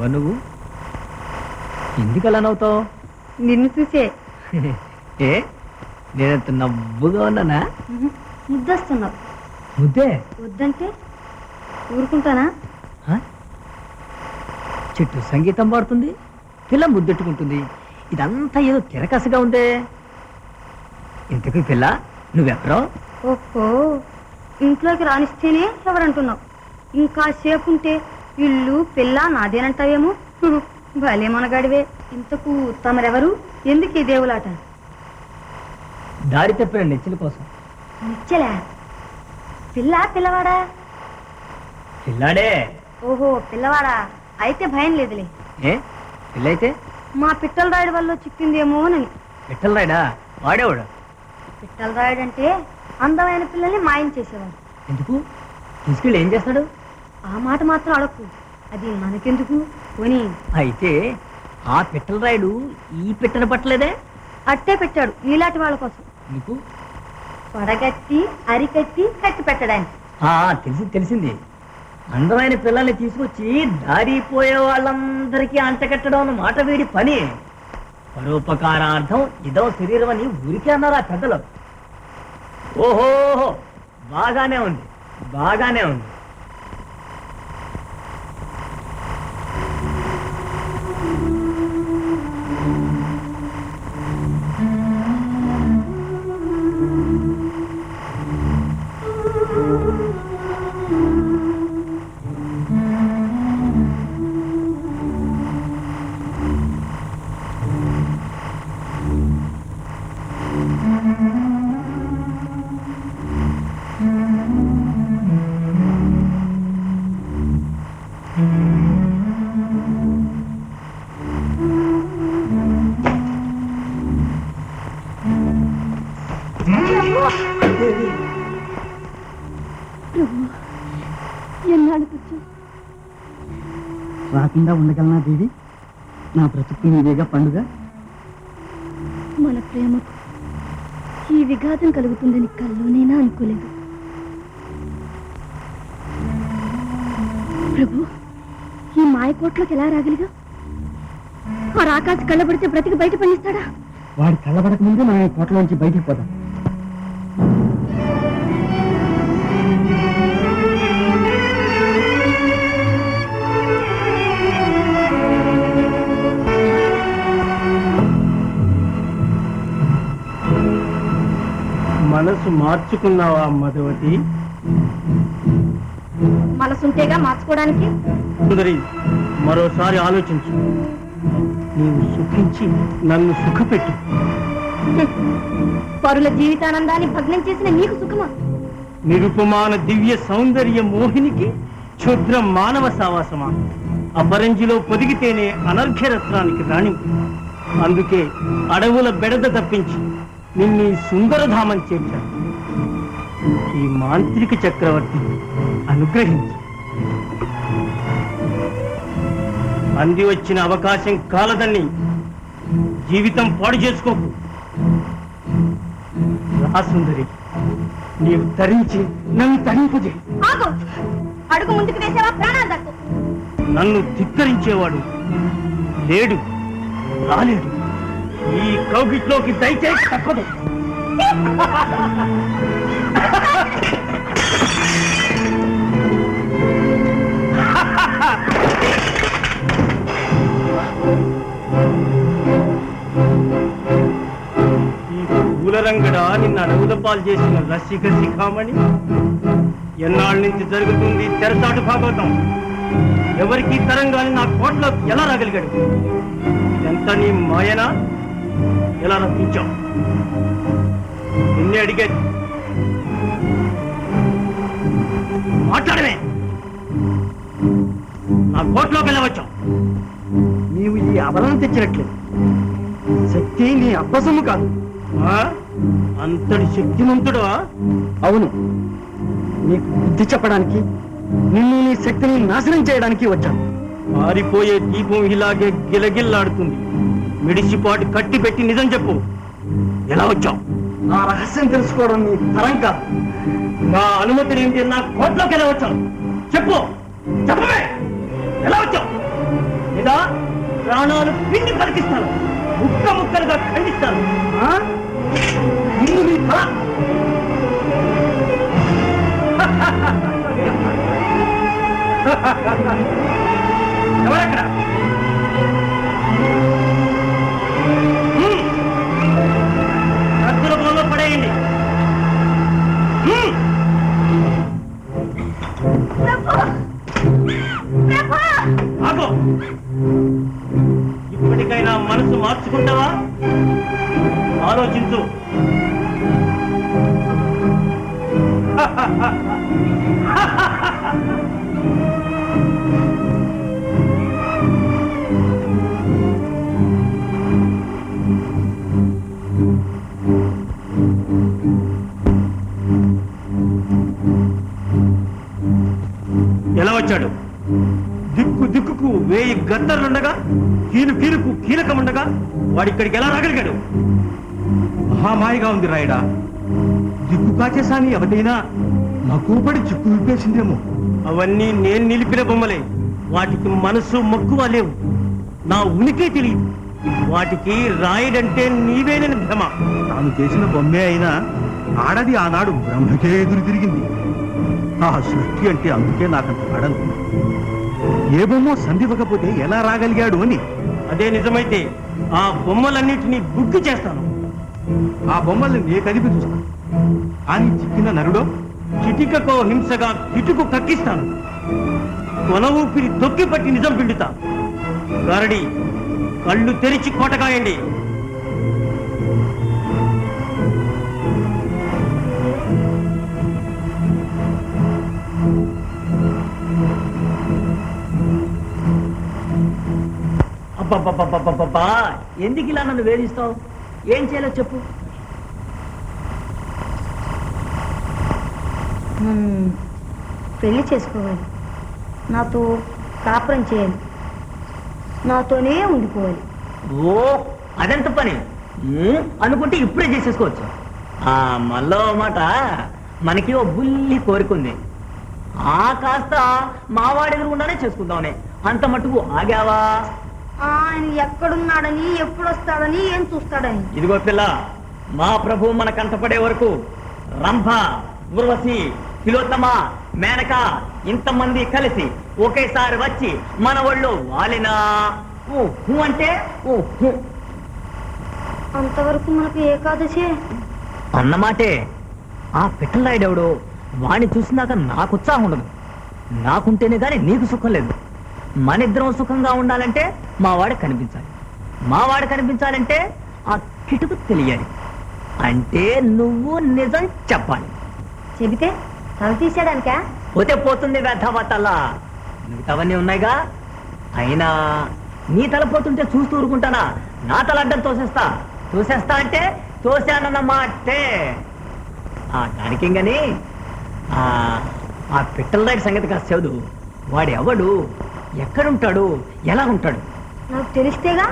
ఎవరు నువ్వు? ఎందుకు అలా నవ్వుతావు? నిన్ను చూసే. ఏ నేనంత నవ్వుగా ఉన్నానా? ముద్దొస్తున్నావు. ముద్దే? వద్దంటే ఊరుకుంటానా? చెట్టు సంగీతం పాడుతుంది, పిల్ల ముద్దెట్టుకుంటుంది, ఇదంతా ఏదో తిరకసగా ఉందే. ఇంతకీ పిల్ల నువ్వెవరో? ఓహో, ఇంట్లోకి రానిస్తేనే ఎవరంటున్నావు. ఇంకా సేపు ఉంటే ఇల్లు పిల్ల నాదేనంటావేమో. భలే మనగాడివే. ఇంతకు తమరెవరు? ఎందుకు ఈ దేవులాట? దారి తప్పిన నెచ్చెల కోసం. నిచ్చలే? పిల్ల పిల్లవాడా? పిల్లాడే. ఓహో, పిల్లవాడా? అయితే భయం లేదులే. ఏ పిల్లయితే? మా పిట్టల రాయుడు వల్ల చిక్కిందేమోనని. పిట్టల రాయుడా? వాడేవాడు? పిట్టల రాయుడు అంటే అందమైన పిల్లల్ని మాయం చేసేవాడు. ఎందుకు? తీసుకెళ్ళి ఏం చేస్తాడు? ఆ మాట మాత్రం అడక్కు, అది మనకెందుకు కొని. అయితే ఆ పిట్టల రాయుడు ఈ పిట్టను పట్టలేదే? అట్టే పెట్టాడు నీలాంటి వాళ్ళ కోసం. నీకు పడగట్టి అరికట్టి కట్టి పెట్టడానికి. తెలిసింది. అందమైన పిల్లల్ని తీసుకొచ్చి దారిపోయే వాళ్ళందరికీ అంటకట్టడం అన్న మాట వీడి పని. పరోపకారార్థం ఇదో శరీరం అని ఊరికే అన్నారు ఆ పెద్దలు. ఓహో, బాగానే ఉంది, బాగానే ఉంది. రాకుండా ఉండగలనా దేవి? నా బ్రతుకు నీవేగా పండుగ. మన ప్రేమకు ఈ విఘాతం కలుగుతుందని కల్లోనైనా అనుకోలేదు. ప్రభు, ఈ మాయకోట్లోకి ఎలా రాగలిగా? ఆ రాకాసి కళ్ళబడితే బ్రతికి బయట పనిస్తాడా? వాడి కళ్ళబడక ముందే మనం ఈ కోటలోంచి బయటికి పోదాం. మనసు మార్చుకున్నావా మధువతి? మనసుంటేగా మార్చుకోవడానికి. సుందరి, మరోసారి ఆలోచించు. నీవు సుఖించి నన్ను సుఖపెట్టు. పరుల జీవితానందాన్ని భగ్నం చేసిన నీకు సుఖమా? నిరుపమాన దివ్య సౌందర్య మోహినికి క్షుద్ర మానవ సావాసమా? అపరంజిలో పొదిగితేనే అనర్ఘ్యరత్నానికి రాణి. అందుకే అడవుల బెడద తప్పించి నిన్ను సుందరధామం చేర్చాను. ఈ మాంత్రిక చక్రవర్తి అనుగ్రహించు. అంది వచ్చిన అవకాశం కాలదని జీవితం పాడు చేసుకోకు. రా సుందరి, నీవు తరించి నన్ను తరింపజే. అడుగు ముందుకు వేసావా ప్రాణాలు దక్కు. నన్ను ధిక్కరించేవాడు లేడు, రాలేడు. ఈ కౌగిట్లోకి దయచేసి తప్పదు. ఈ పూలరంగడా నిన్ను అడవుల పాలు చేసిన రసిక శిఖామణి. ఎన్నాళ్ళ నుంచి జరుగుతుంది తెరచాటు భాగవతం. ఎవరికి తరంగాని నా కోట్లో ఎలా రాగలిగాడు? ఇదంతా నీ మాయనా? ఎలా రప్పించావు? నిన్నే అడిగేది. మాట్లాడమే. నా కోట్లోకి వెళ్ళవచ్చావు. నీవు ఈ అబలను తెచ్చినట్లేదు. శక్తి నీ అబ్బసము కాదు. అంతటి శక్తిమంతుడా? అవును, నీకు బుద్ధి చెప్పడానికి, నిన్ను నీ శక్తిని నాశనం చేయడానికి వచ్చాను. పారిపోయే దీపం ఇలాగే గిలగిల్లాడుతుంది. మిడిసిపాటు కట్టి పెట్టి నిజం చెప్పు. ఎలా వచ్చావు? ఆ రహస్యం తెలుసుకోవడం నీ తరం కాదు. నా అనుమతి లేని నా కోట్లోకి ఎలా వచ్చావు? చెప్పు, చెప్పవే. ఎలా వచ్చావు? లేదా ప్రాణాలు పిండి పలికిస్తాను, ముక్క ముక్కలుగా ఖండిస్తాను. ఇల్లు నీ తల. ఎవరక్కడ? కత్తుల బోన్లో పడేయండి. ఆగో, ఇప్పటికైనా మనసు మార్చుకుంటావా? ఆలోచించు. ఎలా వచ్చాడు? దిక్కు దిక్కుకు 1000 గద్దర్లుండగా, కీలు కీలుకు కీలకముండగా వాడిక్కడికి ఎలా రాగలిగాడు? మహామాయిగా ఉంది రాయుడా. దిక్కు కాచేసాని ఎవరైనా మక్కువపడి చిక్కు విప్పేసిందేమో. అవన్నీ నేను నిలిపిన బొమ్మలే. వాటికి మనసు మక్కువ లేవు. నా ఉనికి తెలియదు. వాటికి రాయుడంటే నీవేనని భ్రమ. తాను చేసిన బొమ్మే అయినా ఆడది ఆనాడు బ్రహ్మకే ఎదురు తిరిగింది. ఆ సృష్టి అంటే అందుకే నాకంత పడను. ఏ బొమ్మ సంధివ్వకపోతే ఎలా రాగలిగాడు అని. అదే నిజమైతే ఆ బొమ్మలన్నిటినీ బుగ్గి చేస్తాను. ఆ బొమ్మల్ని నే కదిపి చూస్తాను. అని చిక్కిన నరుడో చిటికకో హింసగా కిటుకు కక్కిస్తాను. కొన ఊపిరి తొక్కి పట్టి నిజం పిండుతా. గారడి, కళ్ళు తెరిచి కోటకాయండి. అబ్బబ్బబ్బబ్బబ్బబ్బా, ఎందుకు ఇలా నన్ను వేధిస్తావు? ఏం చేయాలో చెప్పు. పెళ్లి చేసుకోవాలి, నాతో కాపురం చేయాలి, నాతోనే ఉండిపోవాలి. ఓ, అదెంత పని అనుకుంటే ఇప్పుడే చేసేసుకోవచ్చు. మళ్ళీ మాట, మనకి ఓ బుల్లి కోరికుంది. ఆ కాస్త మావాడి ఎదురుగుండానే చేసుకుందామని. అంత మట్టుకు ఆగావా? ఆయన ఎక్కడున్నాడని, ఎప్పుడు వస్తాడని, ఏం చూస్తాడని. ఇదిగో పిల్ల, మా ప్రభు మన కంటపడే వరకు రంభ, ఉర్వశి, తిలోత్తమ, మేనక ఇంతమంది కలిసి ఒకేసారి వచ్చి మన ఒళ్ళు వాలినా ఊహు అంటే ఊహు. అంతవరకు మనకు ఏకాదశి అన్నమాటే. ఆ పిట్టలాయుడెవడు? వాణ్ణి చూసినాక నాకు ఉత్సాహం ఉండదు. నాకుంటేనే గాని నీకు సుఖం లేదు. మనిద్దరం సుఖంగా ఉండాలంటే మావాడు కనిపించాలి. మావాడు కనిపించాలంటే ఆ కిటుకు తెలియాలి. అంటే నువ్వు నిజం చెప్పాలి. చెబితే తల తీసేయడానికా? పోతే పోతుంది వ్యర్థవతల్లా. మిగతావన్నీ ఉన్నాయిగా. అయినా నీ తల పోతుంటే చూస్తూ ఊరుకుంటానా? నా తల అడ్డం తోసేస్తా అంటే తోసానన్నమాటే. దానికి గాని ఆ పిట్టలరాయుడి సంగతి కాస్త చదువు. వాడు ఎవడు, ఎక్కడుంటాడు, ఎలా ఉంటాడు? నాకు తెలిస్తేగా.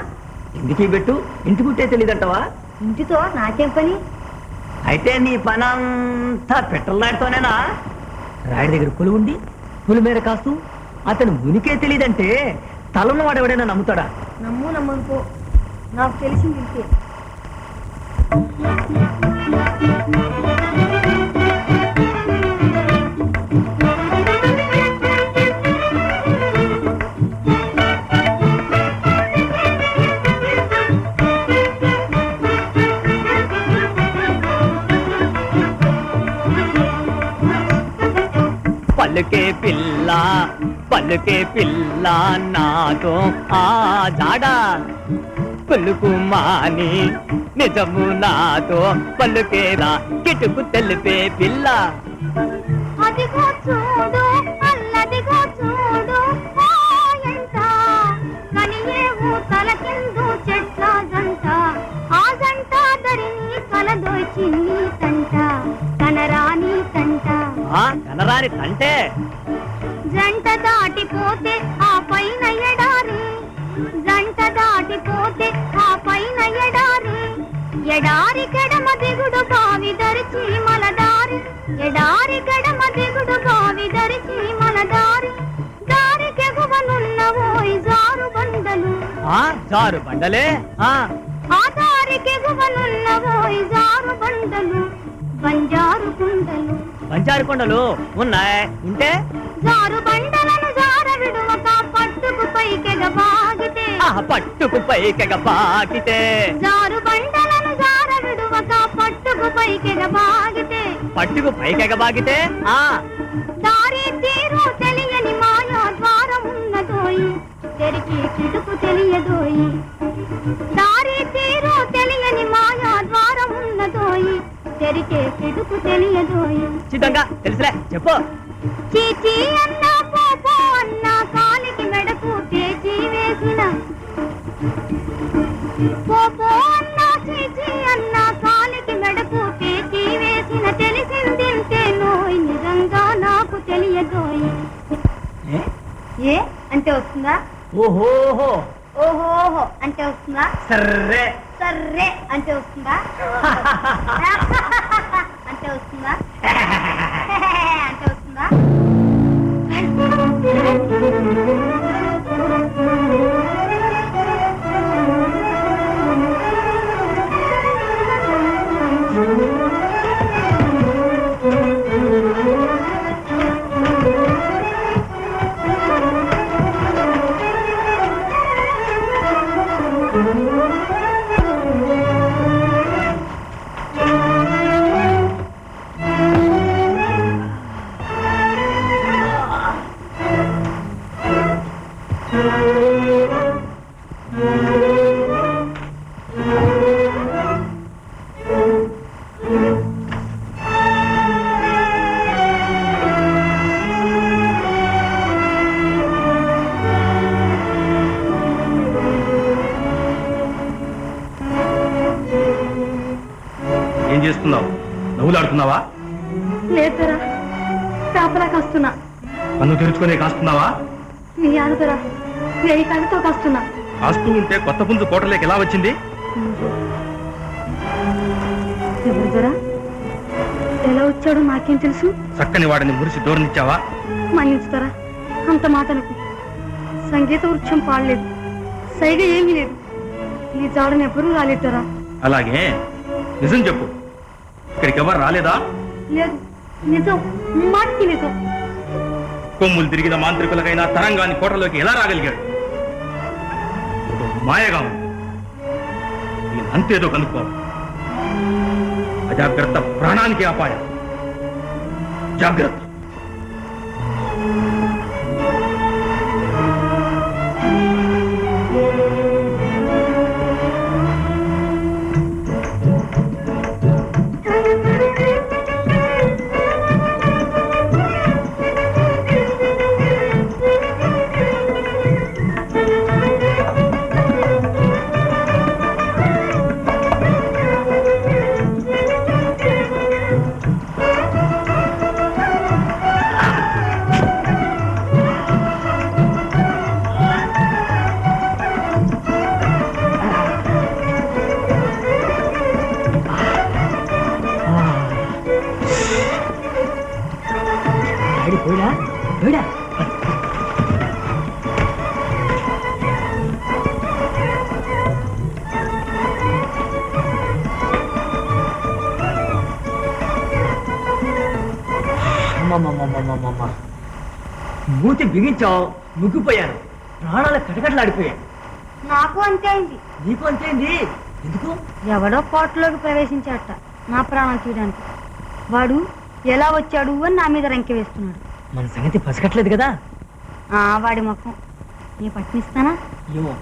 ఇంటికి పెట్టు, ఇంటికుంటే తెలియదంటావా? ఇంటితో నాకేం పని? అయితే నీ పనంతా పిట్టలరాయుడితోనేనా? రాయుడి దగ్గర పులి పులి మీద కాస్తూ అతను ఉనికే తెలియదంటే తలను వాడు ఎవడైనా నమ్ముతాడా? నమ్మనుకో, నాకు తెలిసింది ఇంతే. పలుకే పిల్ల నాతో ఆ జాడా పలుకు మాని నిజము నాతో పలుకేరా కిటుకు తెలిపే పిల్ల. అదిగో చూడు, అల్లదిగో చూడు, కనియేవు తల కిందు చెట్ల జంట, ఆ జంట దరిని కలదోచింది తంట, కనరాని తంట. కనరాని తంటే జంట దాటిపోతే ఆ పైన ఎడారి, జంట దాటిపోతే ఆ పైన ఎడారి, ఎడారి గడమ దిగుడు బావి దరిచి మలదారి, ఎడారి గడమ దిగుడు బావి దరిచి మలదారి, దారికెగువనున్న ఓయ్ జారు బండ జారు బండలే ఆ దారికెగువనున్నవోయ్ జారు బండలు బంజారు కుండలు. బంజారు కొండలు ఉన్నాయి ఉంటే జారు బండలను జార విడువక పట్టుకు పైకెగబాగితే. పట్టుకు పైకెగబాగితే. జారు బండలను జార విడువక పట్టుకు పైకెగబాగితే. పట్టుకు పైకెగబాగితే దారి తీరు తెలియని మాయా ద్వారం ఉన్నదోయి తెరికి కిటుకు తెలియదోయి. దారి తీరు తెలియని మాయా ద్వారం ఉన్నదోయి తెరికే కిటుకు తెలియదోయి. చిత్తంగా తెలుసులే చెప్పు. చీచీ అన్నా పోపో అన్నా కాలికి మెడకు చేచి వేసిన. పోపో అన్నా చీచీ అన్నా కాలికి మెడకు చేచి వేసిన. తెలిసిందింటే నోయ్ నిజంగా నాకు తెలియదోయి. ఏ అంటే వస్తుందా? ఓహోహో. ఓహోహో అంటే వస్తుందా? సర్రే సర్రే అంటే వస్తుందా? అంటే వస్తుందా? అంటే వస్తుందా? ఏం చేస్తున్నావు? నవ్వులాడుతున్నావా? లేదరా చేపలా కాస్తున్నా. కన్ను తెరుచుకునే కాస్తున్నావా? నీ ఆడుదరా వెయ్యి కళ్ళతో కాస్తున్నా. కాస్తూ ఉంటే కొత్త పుంజు కోటలోకి ఎలా వచ్చింది? ఎవరిదరా ఎలా వచ్చాడో నాకేం తెలుసు. చక్కని వాడిని మురిసి దూరనిచ్చావా? మన్నించుతారా అంత మాటలకు. సంగీత వృక్షం పాడలేదు, సైగ ఏమీ లేదు. నీ జాడను ఎవ్వరూ రాలేదరా. అలాగే నిజం చెప్పు, ఇక్కడికి ఎవరు రాలేదా? లేదు, నిజం, మాటికి నిజం. కొమ్ములు తిరిగిన మాంత్రికులకైనా తరంగాన్ని కోటలోకి ఎలా రాగలిగాడు? మాయగా ఉంది. నేను అంతేదో కనుక్కో. అజాగ్రత్త ప్రాణానికి అపాయం. జాగ్రత్త. పోయినా పోయినా మూతి బిగించావు, ముగ్గిపోయాను. ప్రాణాలు కటకటలాడిపోయాయి. నాకు అంతే అయింది. నీకు అంతేంది? ఎందుకు? ఎవడో కోటలోకి ప్రవేశించాట నా ప్రాణం తీయడానికి. వాడు ఎలా వచ్చాడు అని నా మీద రంకె వేస్తున్నాడు. మన సంగతి పసకట్లేదు కదా. వాడి ముఖం నీ పట్టినిస్తానా? ఏమో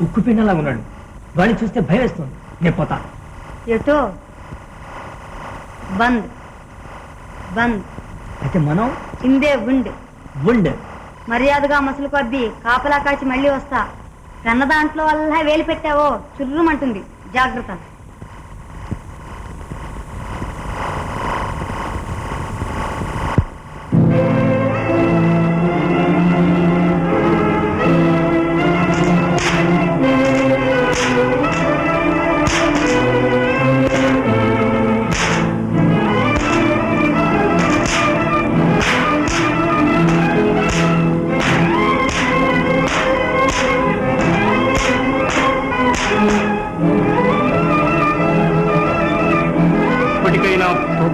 ఉక్కు పిండలాగా ఉన్నాడు. వాడిని చూస్తే భయం వేస్తుంది. నేను పోతా. ఎటో బంద్ బంద్. అయితే మనం ఇందే ఉండి ఉండ్ మర్యాదగా మసలు కొద్దీ కాపలా కాచి మళ్ళీ వస్తా. కన్న దాంట్లో వల్ల వేలు పెట్టావో చుర్రుమంటుంది. జాగ్రత్త.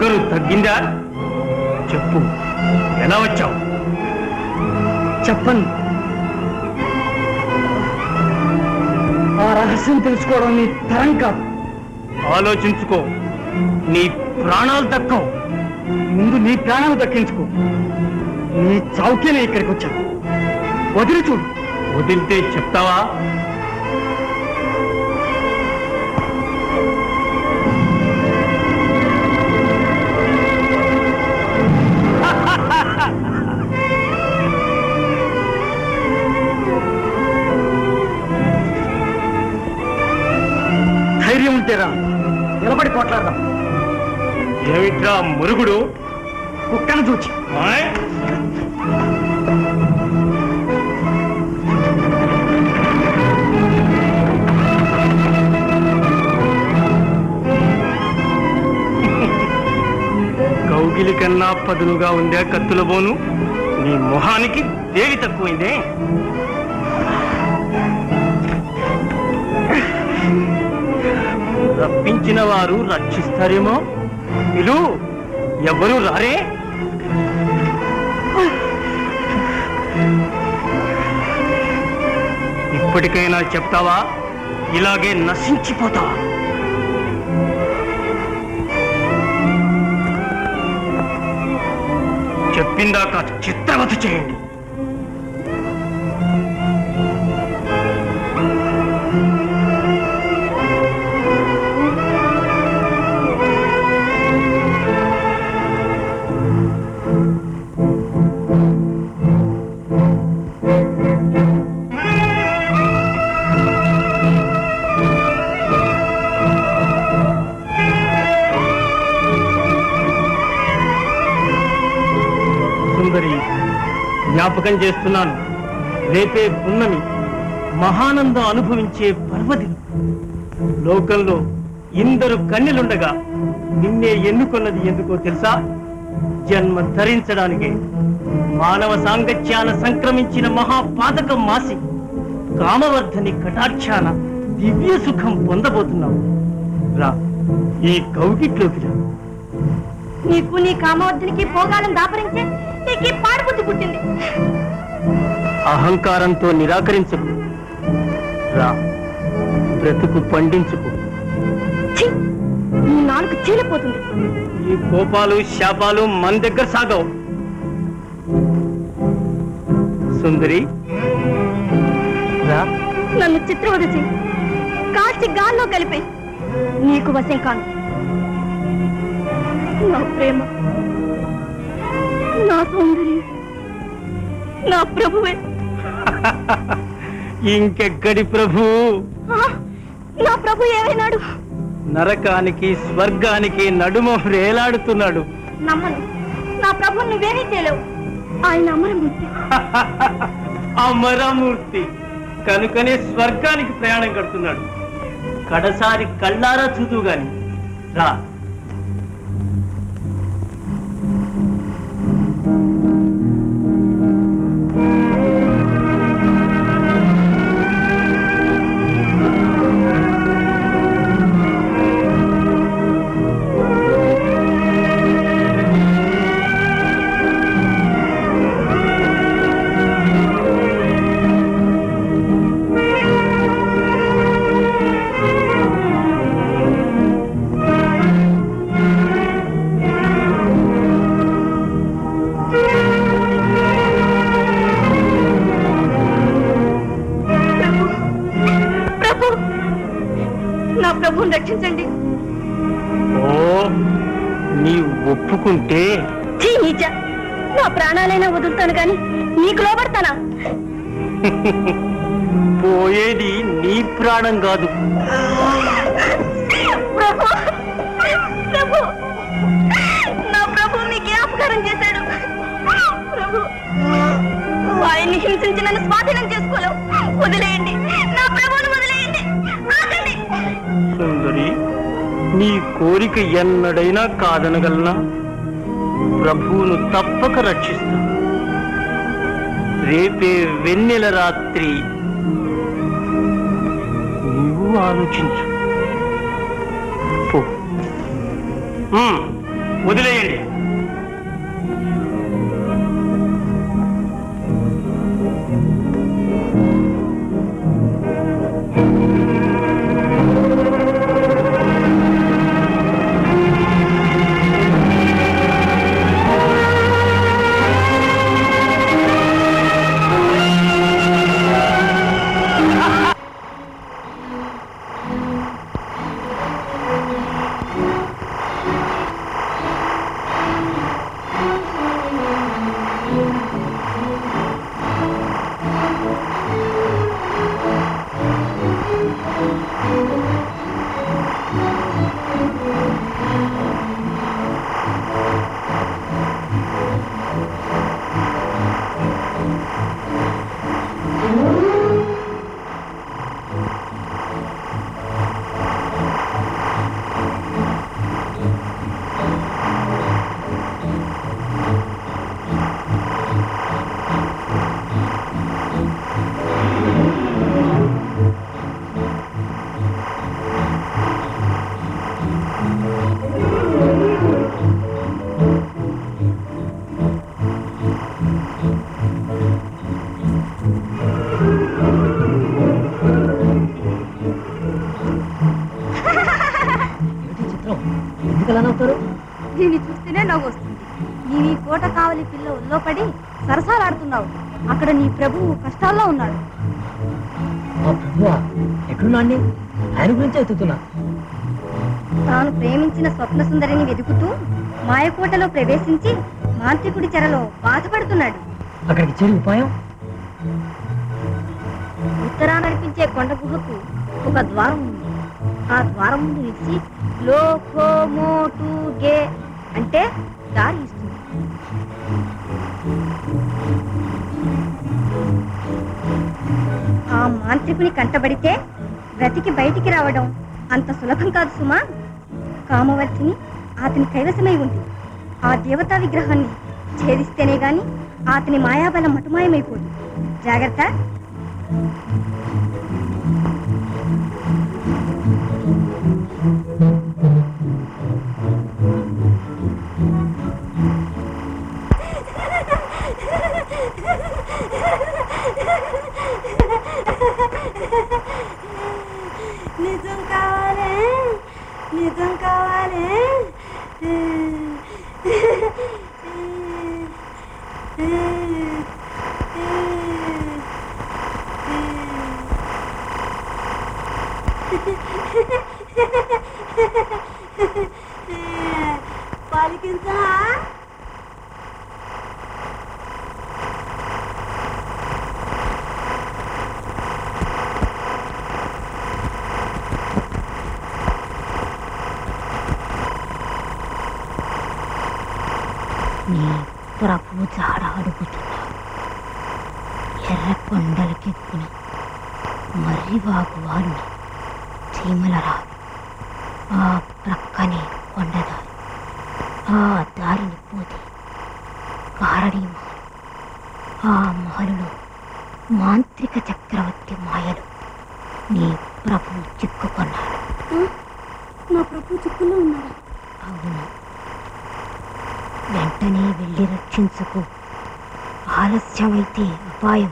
పొగరు తగ్గిందా? చెప్పు, ఎలా వచ్చావు? చెప్పను. ఆ రహస్యం తెలుసుకోవడం నీ తరం కాదు. ఆలోచించుకో, నీ ప్రాణాలు దక్కవు. ముందు నీ ప్రాణాలు దక్కించుకో. నీ చౌకే నేను ఇక్కడికి వచ్చాను. వదిలి చూడు. వదిలితే చెప్తావా? ధైర్యం ఉంటేరా, నిలబడి పోట్లాడదాం. ఏమిట్రా మురుగుడు? కుక్కను చూచి. ఆయ్? కౌగిలి కన్నా పదునుగా ఉందే కత్తుల బోను. నీ మొహానికి దేవి తక్కువైందే. రప్పించిన వారు రక్షిస్తారేమో. ఇలు ఎవరు రారే? ఇప్పటికైనా చెప్తావా? ఇలాగే నశించిపోతావా? చెప్పిందాక చిత్రవత చేయండి. సుందరి, జ్ఞాపకం చేస్తున్నాను, రేపే పున్నమి, మహానందం అనుభవించే పర్వదినం. లోకంలో ఇందరు కన్నెలుండగా నిన్నే ఎన్నుకున్నది ఎందుకో తెలుసా? జన్మ ధరించడానికి. మానవ సాంగత్యాన సంక్రమించిన మహాపాతకం మాసి కామవర్ధని కటాక్షాన దివ్య సుఖం పొందబోతున్నావు. రా, ఈ కౌగిట్లోకి రా. నీకు నీ కామవర్ధనికి పోగాలను దాపరించే నీకు ఈ పాడుబుద్ధి పుట్టింది. అహంకారంతో నిరాకరించకు. రా, బ్రతుకు పండించుకు. ఛీ! నీ నాలుగు చీలిపోతుంది. ఈ కోపాలు శాపాలు మన దగ్గర సాగవు. సుందరి, రా. నన్ను చిత్రవద చెయ్యి, కాల్చి గాల్లో కలిపే. నీకు వశం కాను. నా ప్రేమ, నా సౌందర్యం, నా ప్రభువే. ఇంకెక్కడి ప్రభు? ఆ, నా ప్రభు ఏమైనాడు? నరకానికి స్వర్గానికి నడుమ వేలాడుతున్నాడు. నమ్మను. నా ప్రభు నువ్వేమీ చేయలేవు. ఆయన అమరమూర్తి. అమరమూర్తి కనుకనే స్వర్గానికి ప్రయాణం కడుతున్నాడు. కడసారి కళ్ళారా చూదువు గాని. రా. ప్రభువుని రక్షించండి. ఓ, నీవు ఒప్పుకుంటే ఛీ, నీచ! నా ప్రాణాలైనా వదులుతాను కానీ నీకు లోబడతానా? పోయేది నీ ప్రాణం కాదు. ప్రభు, ప్రభు, నా ప్రభు మీకే అపకారం చేశాడు. ప్రభు, ఆయన్ని హింసించి నన్ను స్వాధీనం చేసుకోలేవు. వదిలేయండి, నా ప్రభువును వదిలేయండి. ఆగండి. సుందరి, నీ కోరిక ఎన్నడైనా కాదనగలనా? ప్రభువును తప్పక రక్షిస్తా. రేపే వెన్నెల రాత్రి. నీవు ఆలోచించు. పో. వదిలేయండి. దీన్ని చూస్తేనే నవ్వు వస్తుంది. నీవు ఈ కోట కావలి పిల్ల ఒళ్ళో పడి సరసాలాడుతున్నావు. అక్కడ నీ ప్రభువు కష్టాల్లో ఉన్నాడు. ఎక్కడున్నాండి? ఆయన గురించి ఎత్తుతున్నా. తాను ప్రేమించిన స్వప్న సుందరిని వెతుకుతూ మాయకోటలో ప్రవేశించి మాంత్రికుడి చెరలో బాధపడుతున్నాడు. అక్కడికి చేరి ఉపాయం? ఉత్తరా నడిపించే కొండ గుహకు ఒక ద్వారం ఉంది. ఆ ద్వారం ముందు నిలిచి లోకోమోటుగే అంటే దారి ఇస్తుంది. ఆ మాంత్రికుని కంటబడితే బ్రతికి బయటికి రావడం అంత సులభం కాదు సుమా. కామవల్సిని అతని కైవసమై ఉంది. ఆ దేవతా విగ్రహాన్ని ఛేదిస్తేనే గాని అతని మాయాబలం మటుమాయమైపోదు. జాగ్రత్త. నిజం కావాలి, నిజం కావాలి. పలికించా. నీ ప్రభు జాడ అడుగుతున్నా. ఎర్ర కొండలకెక్కిన మర్రివాగు వారిని చీమలరా. ఆ ప్రక్కనే కొండదారి. ఆ దారిని పోతే కారడీ మహల్. ఆ మహలులో మాంత్రిక చక్రవర్తి మాయలు. నీ ప్రభు చిక్కుకున్నాడు. నా ప్రభు చిక్కులో ఉన్నాడా? అవును. వెంటనే వెళ్ళి రక్షించుకో. ఆలస్యమైతే అపాయం.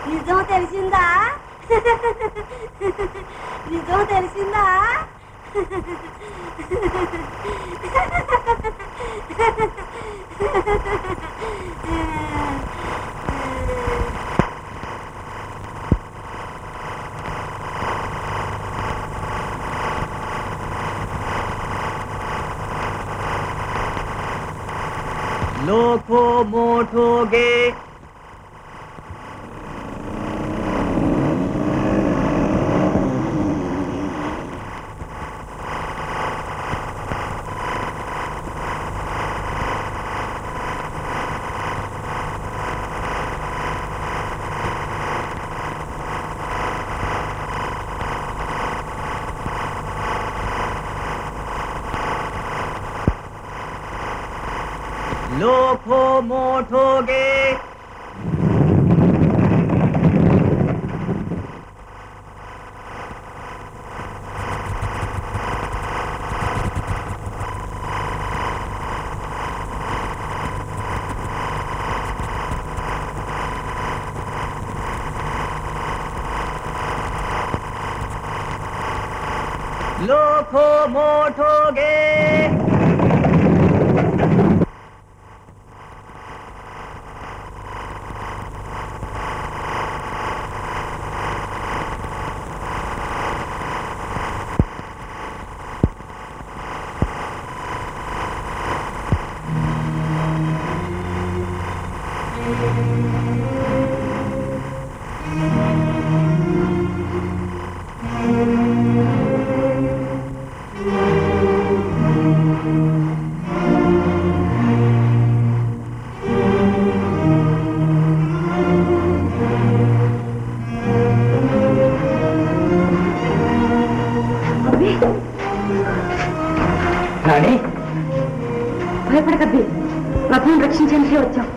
నిజం తెలిసిందా? నిజం తెలిసిందా? లోకోమోటోగే. लोखो मोठोगे लोखो मोठोगे రాణి భయపడకద్ది రథం రక్షించడానికి వచ్చాం.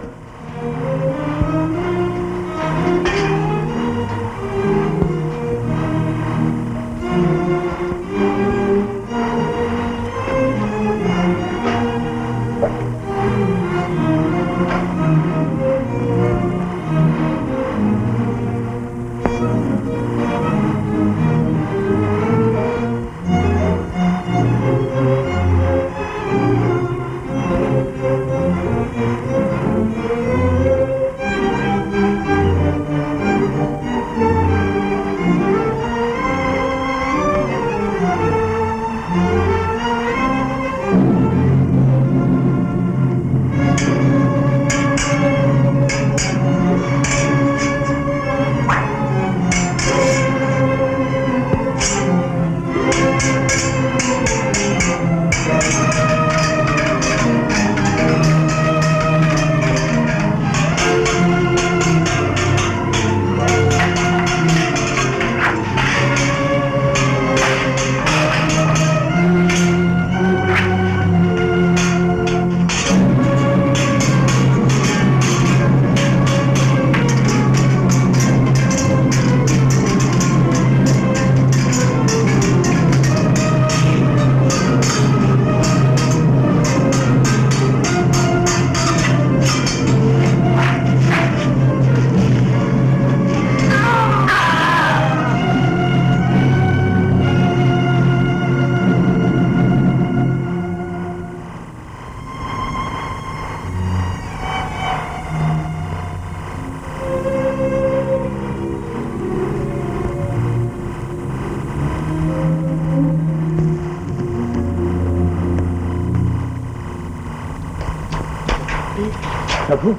ప్రభు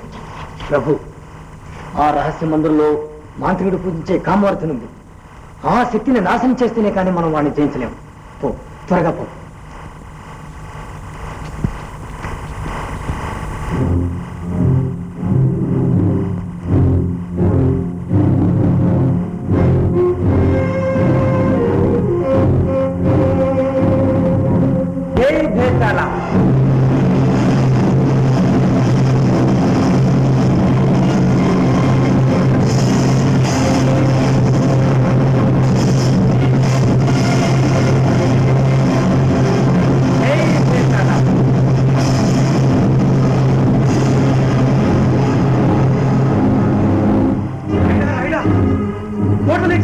ప్రభు ఆ రహస్య మందిరంలో మాంత్రికుడు పూజించే కామవర్తి ఉంది. ఆ శక్తిని నాశనం చేస్తేనే కానీ మనం వాడిని జయించలేము. పో, త్వరగా పో.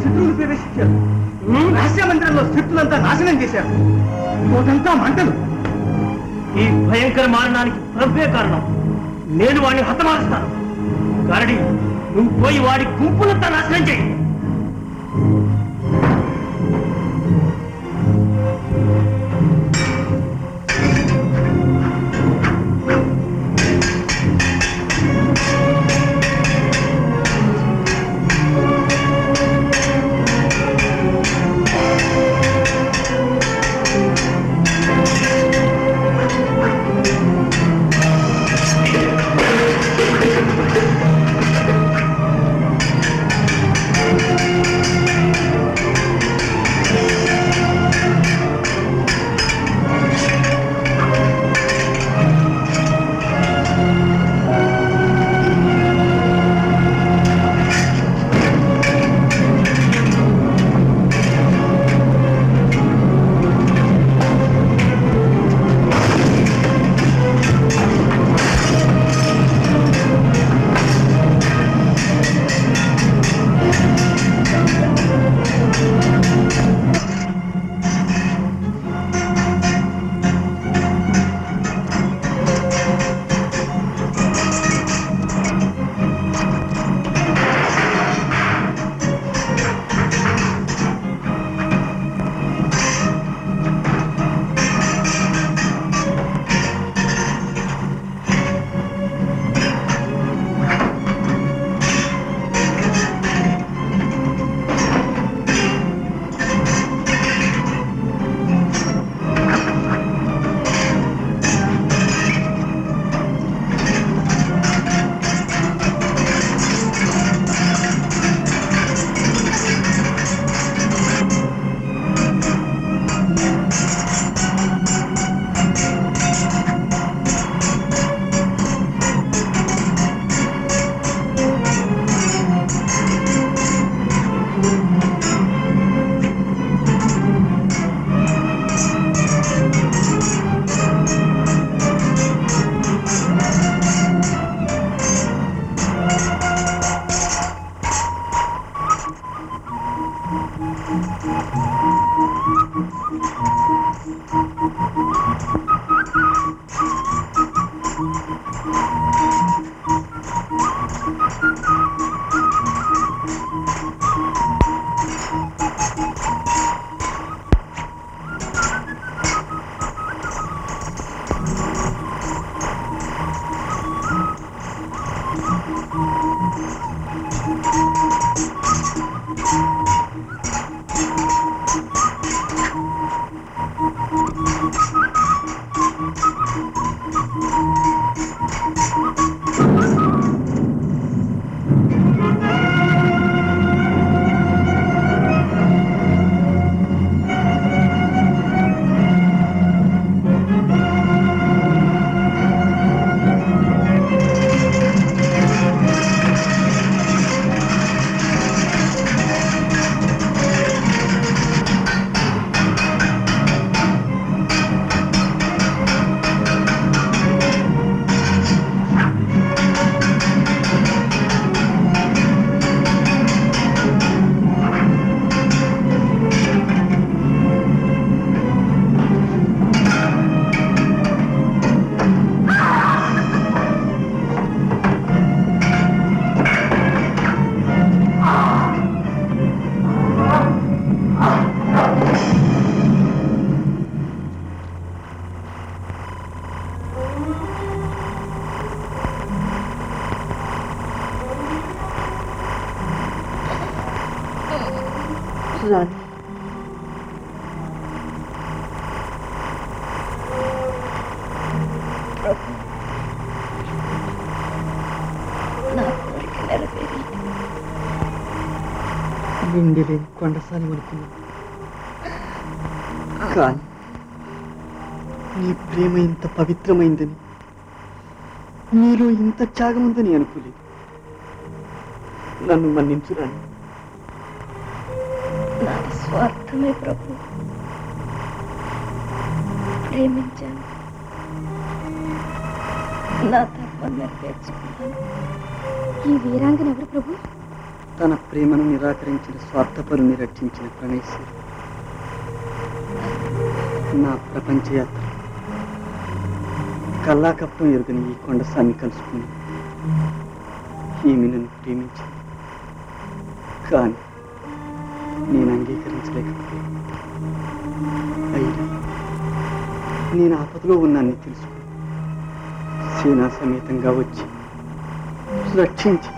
శత్రువులు ప్రవేశించారు. రహస్య మందిరంలో శక్తులంతా నాశనం చేశారు. కోటంతా మంటలు. ఈ భయంకర మారణానికి ప్రభువే కారణం. నేను వాడిని హతమారుస్తాను. గారడి, నువ్వు పోయి వాడి గుంపులంతా నాశనం చేయి. రాణి నా కోరిక నెరవేరింది. నిండి లేని కొండసాని అనుకున్నాను కానీ నీ ప్రేమ ఇంత పవిత్రమైందని నీలో ఇంత త్యాగం ఉందని అనుకోలేదు. నన్ను మన్నించురాని. నాది స్వార్థమే ప్రభు. ప్రేమించాను, నా ధర్మం నెరవేర్చుకున్నాను. ఈ వీరాంగన ఎవరు ప్రభు? తన ప్రేమను నిరాకరించిన స్వార్థపరుని రక్షించిన ప్రణేశ్వరి. నా ప్రపంచ యాత్ర కల్లాకప్పం ఎరుగని ఈ కొండసాన్ని కలుసుకుని ఈమె నన్ను ప్రేమించింది కానీ నేను అంగీకరించలేకపోయాను. అయినా నేను ఆపదలో ఉన్నానని తెలుసుకుని సేనా సమేతంగా వచ్చి రక్షించి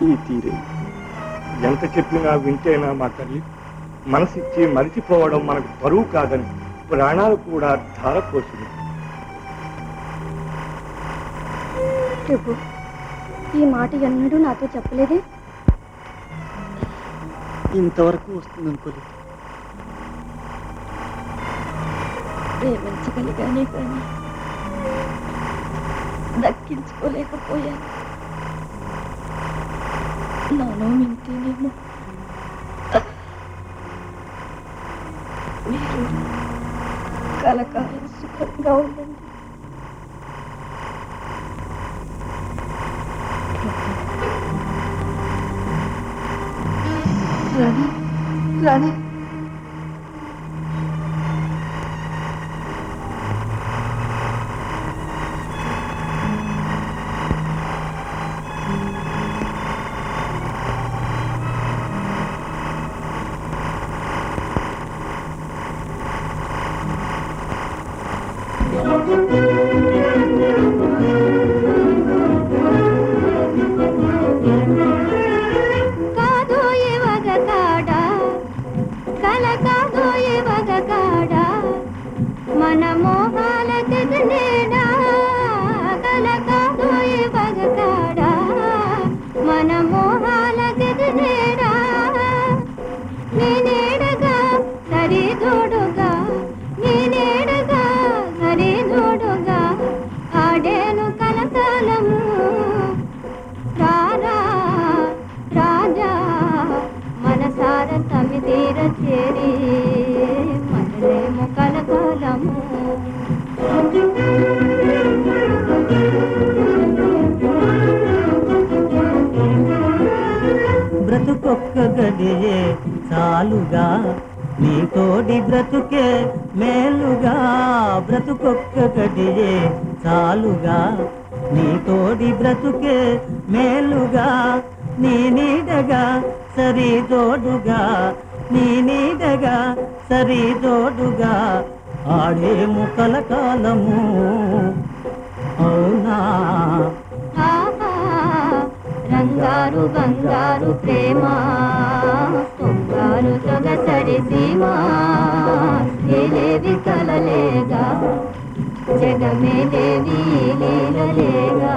ఈ తీరే. ఎంత చెప్పినా వింటేనా మా తల్లి? మనసిచ్చి మరిచిపోవడం మనకు బరువు కాదని ప్రాణాలు కూడా ధారపోసింది. ప్రభు, ఈ మాట ఎన్నడూ నాతో చెప్పలేదే. ఇంతవరకు వస్తుందనుకోలేదు. ప్రేమించగలిగానే కానీ దక్కించుకోలేకపోయాను. నాలో వింటేనేమో మీరు కలకాలం సుఖంగా ఉండండి. రాణి రాణి బ్రతుకొక్క గడియే చాలుగా నీ తోడి బ్రతుకే మేలుగా. బ్రతుకొక్క గడియే చాలుగా నీ తోడి బ్రతుకే మేలుగా. నీ నీడగా సరి జోడుగా, నీ నీడగా సరి జోడుగా ఆడేము కలకాలము. అవునా రంగారు బంగారు ప్రేమ, పొంగారు సొగసరి సీమ, ఏలేవి కలలేగా జగమేలేవి లీలలేగా,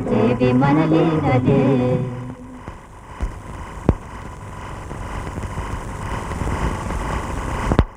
చేవి మన లీలలే.